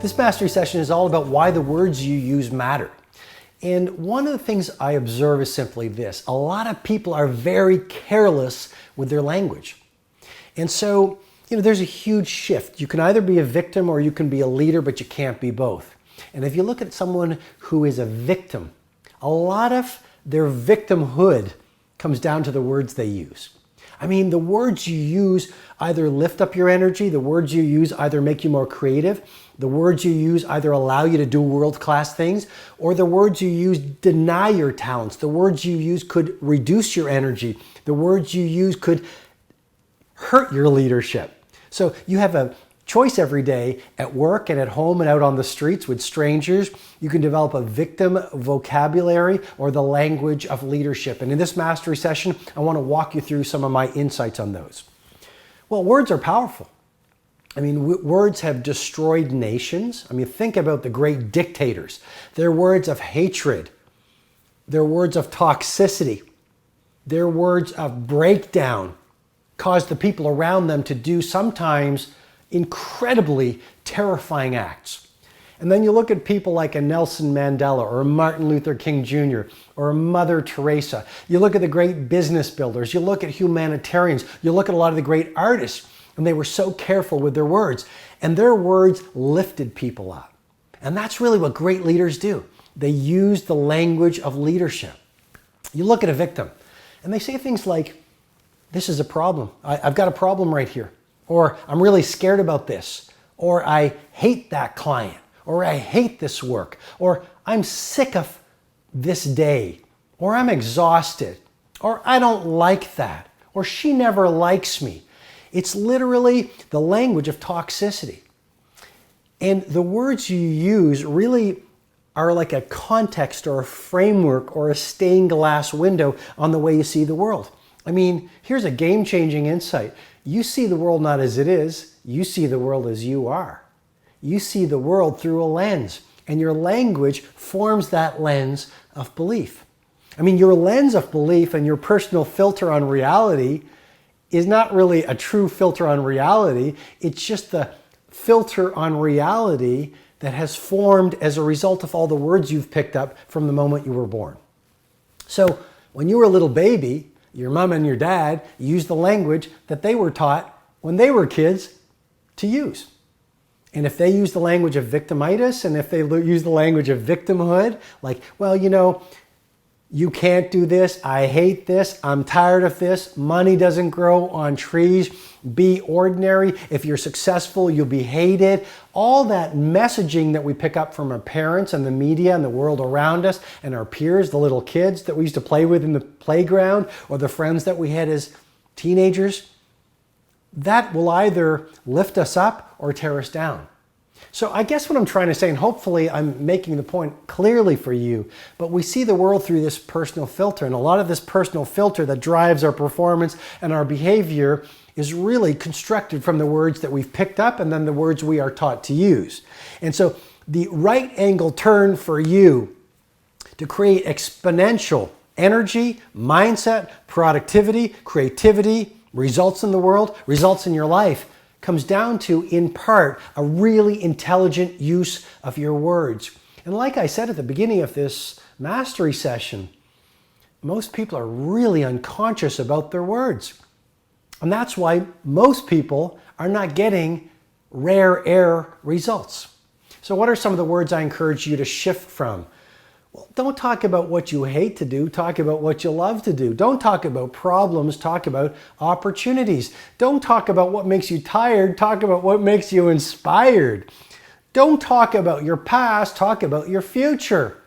This mastery session is all about why the words you use matter. And one of the things I observe is simply this. A lot of people are very careless with their language. And so, there's a huge shift. You can either be a victim or you can be a leader, but you can't be both. And if you look at someone who is a victim, a lot of their victimhood comes down to the words they use. I mean, the words you use either lift up your energy, the words you use either make you more creative, the words you use either allow you to do world-class things, or the words you use deny your talents. The words you use could reduce your energy. The words you use could hurt your leadership. So you have a choice every day at work and at home and out on the streets with strangers. You can develop a victim vocabulary or the language of leadership. And in this mastery session, I want to walk you through some of my insights on those. Well, words are powerful. I mean, words have destroyed nations. I mean, think about the great dictators. Their words of hatred, their words of toxicity, their words of breakdown caused the people around them to do sometimes incredibly terrifying acts. And then you look at people like a Nelson Mandela or a Martin Luther King Jr. or a Mother Teresa. You look at the great business builders. You look at humanitarians. You look at a lot of the great artists, and they were so careful with their words. And their words lifted people up. And that's really what great leaders do. They use the language of leadership. You look at a victim, and they say things like, "This is a problem. I've got a problem right here." Or, "I'm really scared about this." Or, "I hate that client." Or, "I hate this work." Or, "I'm sick of this day." Or, "I'm exhausted." Or, "I don't like that." Or, "She never likes me." It's literally the language of toxicity. And the words you use really are like a context or a framework or a stained glass window on the way you see the world. I mean, here's a game-changing insight. You see the world not as it is, you see the world as you are. You see the world through a lens, and your language forms that lens of belief. I mean, your lens of belief and your personal filter on reality is not really a true filter on reality. It's just the filter on reality that has formed as a result of all the words you've picked up from the moment you were born. So when you were a little baby, your mom and your dad used the language that they were taught when they were kids to use. And if they use the language of victimitis, and if they use the language of victimhood, like, "Well, you can't do this, I hate this, I'm tired of this, money doesn't grow on trees, be ordinary, if you're successful, you'll be hated." All that messaging that we pick up from our parents and the media and the world around us and our peers, the little kids that we used to play with in the playground or the friends that we had as teenagers, that will either lift us up or tear us down. So I guess what I'm trying to say, and hopefully I'm making the point clearly for you, but we see the world through this personal filter, and a lot of this personal filter that drives our performance and our behavior is really constructed from the words that we've picked up and then the words we are taught to use. And so the right angle turn for you to create exponential energy, mindset, productivity, creativity, results in the world, results in your life, comes down to, in part, a really intelligent use of your words. And like I said at the beginning of this mastery session, most people are really unconscious about their words. And that's why most people are not getting rare air results. So what are some of the words I encourage you to shift from? Well, don't talk about what you hate to do, talk about what you love to do. Don't talk about problems, talk about opportunities. Don't talk about what makes you tired, talk about what makes you inspired. Don't talk about your past, talk about your future.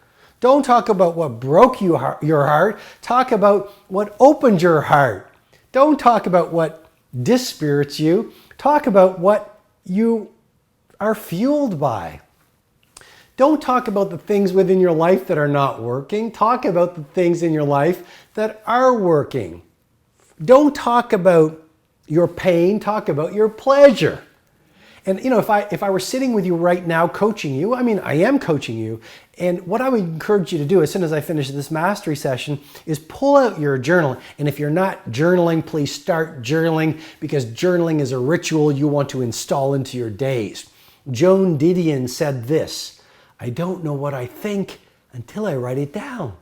Don't talk about what broke your heart, talk about what opened your heart. Don't talk about what dispirits you, talk about what you are fueled by. Don't talk about the things within your life that are not working. Talk about the things in your life that are working. Don't talk about your pain. Talk about your pleasure. And if I were sitting with you right now coaching you, I am coaching you. And what I would encourage you to do as soon as I finish this mastery session is pull out your journal. And if you're not journaling, please start journaling, because journaling is a ritual you want to install into your days. Joan Didion said this, "I don't know what I think until I write it down."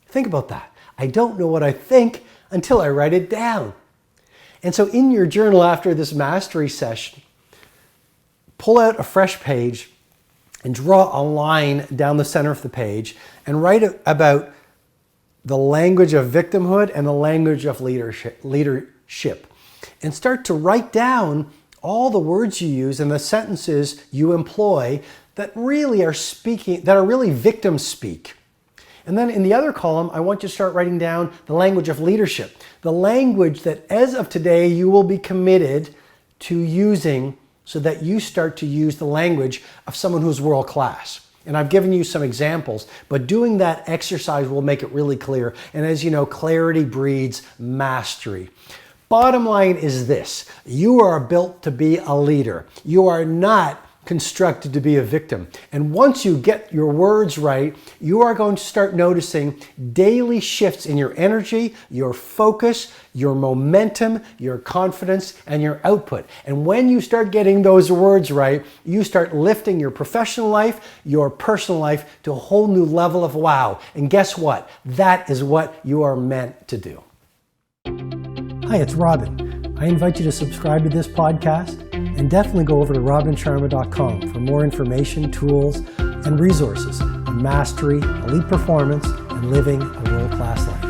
Think about that. I don't know what I think until I write it down. And so in your journal after this mastery session, pull out a fresh page and draw a line down the center of the page and write about the language of victimhood and the language of leadership. And start to write down all the words you use and the sentences you employ that really are speaking, that are really victim speak. And then in the other column, I want you to start writing down the language of leadership, the language that as of today you will be committed to using so that you start to use the language of someone who's world class. And I've given you some examples, but doing that exercise will make it really clear. And as you know, clarity breeds mastery. Bottom line is this: you are built to be a leader. You are not constructed to be a victim. And once you get your words right, you are going to start noticing daily shifts in your energy, your focus, your momentum, your confidence, and your output. And when you start getting those words right, you start lifting your professional life, your personal life to a whole new level of wow. And guess what? That is what you are meant to do. Hi, it's Robin. I invite you to subscribe to this podcast and definitely go over to robinsharma.com for more information, tools, and resources on mastery, elite performance, and living a world-class life.